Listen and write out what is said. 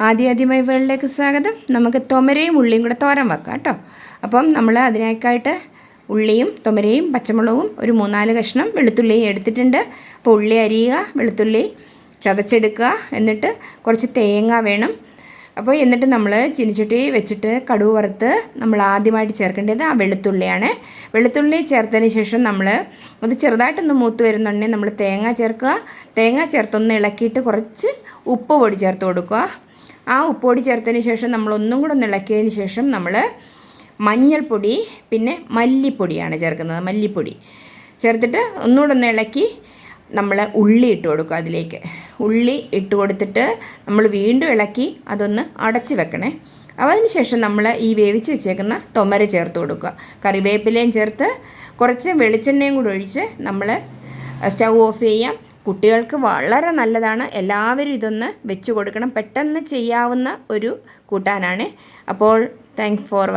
ആദ്യമായി വേളിലേക്ക് സ്വാഗതം. നമുക്ക് തുമരയും ഉള്ളിയും കൂടെ തോരൻ വെക്കാം കേട്ടോ. അപ്പം നമ്മൾ അതിനേക്കായിട്ട് ഉള്ളിയും തുമരയും പച്ചമുളകും ഒരു 3-4 കഷ്ണം വെളുത്തുള്ളിയും എടുത്തിട്ടുണ്ട്. അപ്പോൾ ഉള്ളി അരിയുക, വെളുത്തുള്ളി ചതച്ചെടുക്കുക, എന്നിട്ട് കുറച്ച് തേങ്ങ വേണം. അപ്പോൾ എന്നിട്ട് നമ്മൾ ചീനിച്ചട്ടി വെച്ചിട്ട് കടുക് വറുത്ത് നമ്മൾ ആദ്യമായിട്ട് ചേർക്കേണ്ടത് ആ വെളുത്തുള്ളിയാണ്. വെളുത്തുള്ളി ചേർത്തതിന് ശേഷം നമ്മൾ അത് ചെറുതായിട്ടൊന്ന് മൂത്ത് വരുന്നുണ്ടെങ്കിൽ നമ്മൾ തേങ്ങ ചേർക്കുക. തേങ്ങ ചേർത്തൊന്ന് ഇളക്കിയിട്ട് കുറച്ച് ഉപ്പ് പൊടി ചേർത്ത് കൊടുക്കുക. ആ ഉപ്പൊടി ചേർത്തതിന് ശേഷം നമ്മൾ ഒന്നും കൂടെ ഒന്ന് ഇളക്കിയതിന് ശേഷം നമ്മൾ മഞ്ഞൾപ്പൊടി പിന്നെ മല്ലിപ്പൊടിയാണ് ചേർക്കുന്നത്. മല്ലിപ്പൊടി ചേർത്തിട്ട് ഒന്നുകൂടെ ഒന്ന് ഇളക്കി നമ്മൾ ഉള്ളി ഇട്ട് കൊടുക്കുക. അതിലേക്ക് ഉള്ളി ഇട്ട് കൊടുത്തിട്ട് നമ്മൾ വീണ്ടും ഇളക്കി അതൊന്ന് അടച്ച് വെക്കണേ. അതിന് ശേഷം നമ്മൾ ഈ വേവിച്ച് വെച്ചേക്കുന്ന തുമര ചേർത്ത് കൊടുക്കുക. കറിവേപ്പിലയും ചേർത്ത് കുറച്ച് വെളിച്ചെണ്ണയും കൂടി ഒഴിച്ച് നമ്മൾ സ്റ്റൗ ഓഫ് ചെയ്യാം. കുട്ടികൾക്ക് വളരെ നല്ലതാണ്. എല്ലാവരും ഇതൊന്ന് വെച്ച് കൊടുക്കണം. പെട്ടെന്ന് ചെയ്യാവുന്ന ഒരു കൂട്ടാനാണ്. അപ്പോൾ താങ്ക്സ് ഫോർ വാച്ചിങ്.